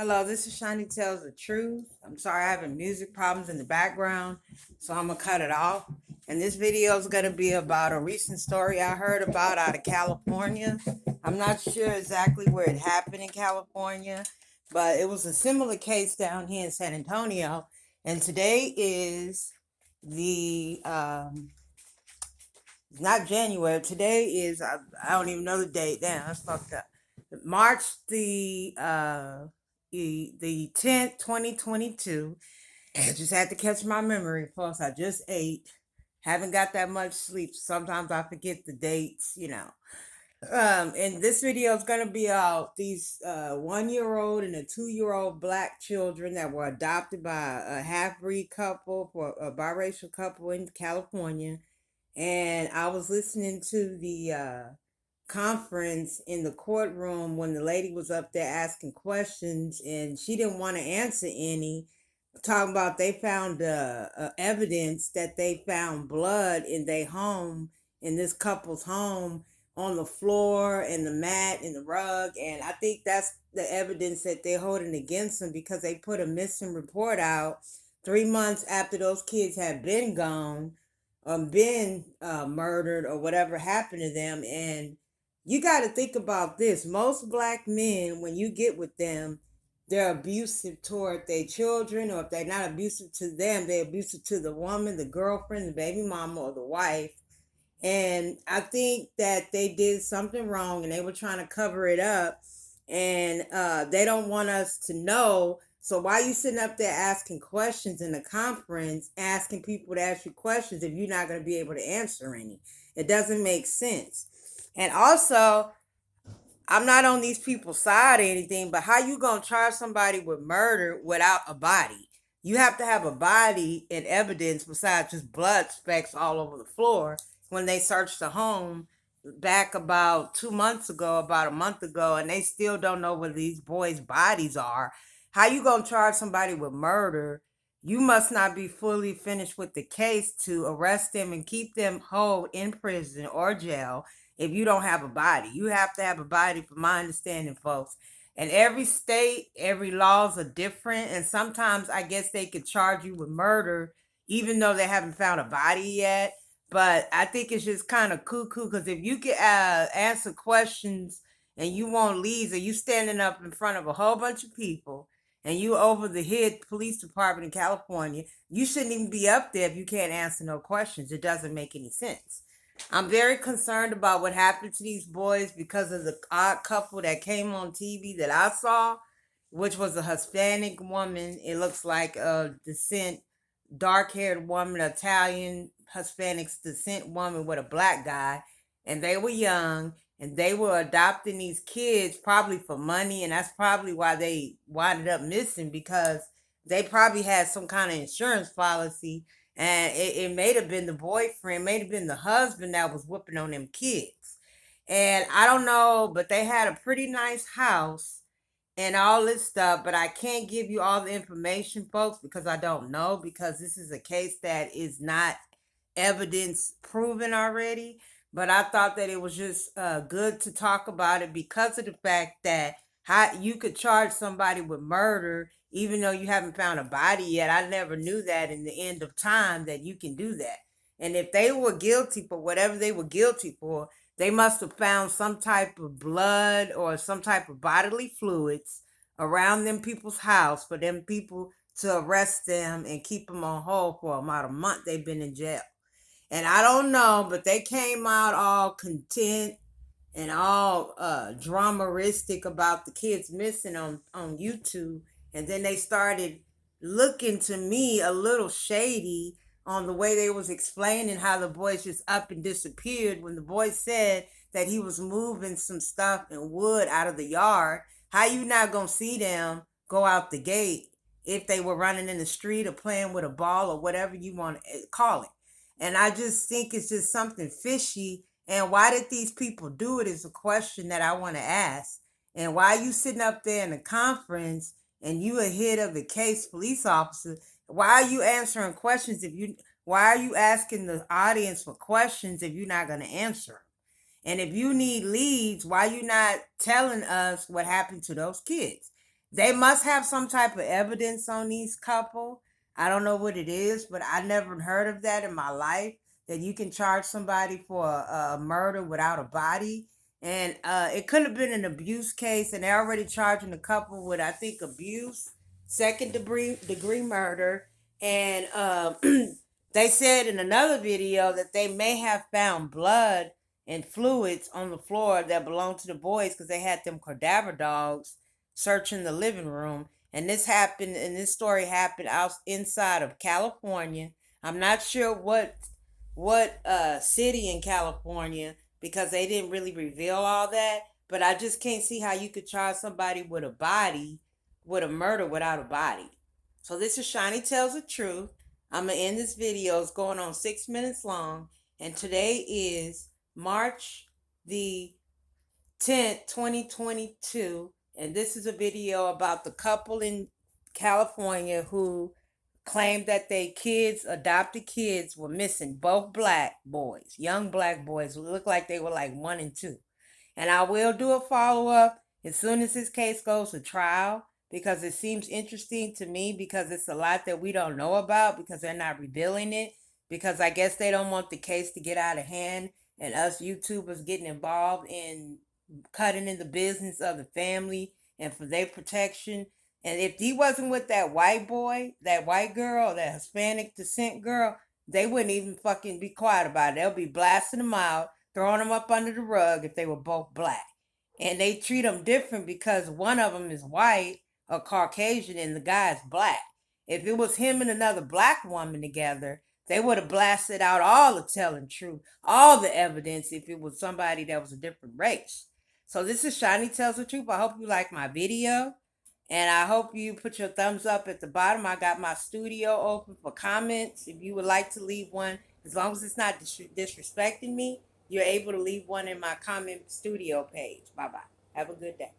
Hello, this is Shiny Tells the Truth. I'm sorry I having music problems in the background, so I'm gonna cut it off. And this video is gonna be about a recent story I heard about out of California. I'm not sure exactly where it happened in California, but it was a similar case down here in San Antonio. And today is the not January. Today is I don't even know the date. Damn, that's fucked up. March the 10th, 2022. I just had to catch my memory. Plus, I just ate. Haven't got that much sleep. Sometimes I forget the dates. And this video is gonna be about these 1-year-old and a 2-year-old black children that were adopted by a half breed couple, for a biracial couple in California. And I was listening to the conference in the courtroom when the lady was up there asking questions, and she didn't want to answer any. Talking about they found evidence that they found blood in their home, in this couple's home, on the floor and the mat and the rug. And I think that's the evidence that they're holding against them, because they put a missing report out 3 months after those kids had been gone, been murdered or whatever happened to them. And you got to think about this. Most black men, when you get with them, they're abusive toward their children, or if they're not abusive to them, they're abusive to the woman, the girlfriend, the baby mama, or the wife. And I think that they did something wrong and they were trying to cover it up. And they don't want us to know. So why are you sitting up there asking questions in the conference, asking people to ask you questions if you're not going to be able to answer any? It doesn't make sense. And also, I'm not on these people's side or anything, but how you gonna charge somebody with murder without a body? You have to have a body and evidence besides just blood specks all over the floor. When they searched the home back about 2 months ago, about a month ago, and they still don't know where these boys' bodies are. How you gonna charge somebody with murder? You must not be fully finished with the case to arrest them and keep them hold in prison or jail if you don't have a body. You have to have a body, from my understanding, folks. And every state, every laws are different. And sometimes I guess they could charge you with murder, even though they haven't found a body yet. But I think it's just kind of cuckoo, because if you can answer questions and you want leads, or you standing up in front of a whole bunch of people and you over the head police department in California, you shouldn't even be up there if you can't answer no questions. It doesn't make any sense. I'm very concerned about what happened to these boys because of the odd couple that came on TV that I saw, which was a Hispanic woman. It looks like a dark haired woman, Italian Hispanic descent woman with a black guy. And they were young, and they were adopting these kids probably for money. And that's probably why they winded up missing, because they probably had some kind of insurance policy, and it may have been the boyfriend, may have been the husband that was whooping on them kids. And I don't know, but they had a pretty nice house and all this stuff, but I can't give you all the information, folks, because I don't know, because this is a case that is not evidence proven already. But I thought that it was just good to talk about it, because of the fact that how you could charge somebody with murder even though you haven't found a body yet. I never knew that in the end of time that you can do that. And if they were guilty for whatever they were guilty for, they must have found some type of blood or some type of bodily fluids around them people's house for them people to arrest them and keep them on hold for about a month. They've been in jail. And I don't know, but they came out all content and all dramaristic about the kids missing on YouTube. And then they started looking to me a little shady on the way they was explaining how the boys just up and disappeared, when the boy said that he was moving some stuff and wood out of the yard. How you not gonna see them go out the gate if they were running in the street or playing with a ball or whatever you want to call it? And I just think it's just something fishy. And why did these people do it is a question that I want to ask. And why are you sitting up there in a conference and you a head of the case police officer? Why are you answering questions if you why are you asking the audience for questions if you're not going to answer them? And if you need leads, why are you not telling us what happened to those kids? They must have some type of evidence on these couple. I don't know what it is, but I never heard of that in my life, that you can charge somebody for a murder without a body. And it could have been an abuse case, and they're already charging the couple with, I think, abuse, second degree murder. And they said in another video that they may have found blood and fluids on the floor that belonged to the boys, because they had them cadaver dogs searching the living room. And this story happened out inside of California. I'm not sure what city in California, because they didn't really reveal all that. But I just can't see how you could charge somebody with a body, with a murder without a body. So this is Shiny Tells the Truth. I'm gonna end this video. It's going on 6 minutes long, and today is March the 10th, 2022. And this is a video about the couple in California who claimed that they kids, adopted kids, were missing. Both black boys, young black boys, who looked like they were like 1 and 2. And I will do a follow up as soon as this case goes to trial, because it seems interesting to me, because it's a lot that we don't know about, because they're not revealing it, because I guess they don't want the case to get out of hand and us YouTubers getting involved in cutting in the business of the family and for their protection. And if he wasn't with that white boy, that white girl, that Hispanic descent girl, they wouldn't even fucking be quiet about it. They'll be blasting them out, throwing them up under the rug if they were both black. And they treat them different because one of them is white or Caucasian and the guy is black. If it was him and another black woman together, they would have blasted out all the telling truth, all the evidence, if it was somebody that was a different race. So this is Shiny Tells the Truth. I hope you like my video. And I hope you put your thumbs up at the bottom. I got my studio open for comments. If you would like to leave one, as long as it's not disrespecting me, you're able to leave one in my comment studio page. Bye bye. Have a good day.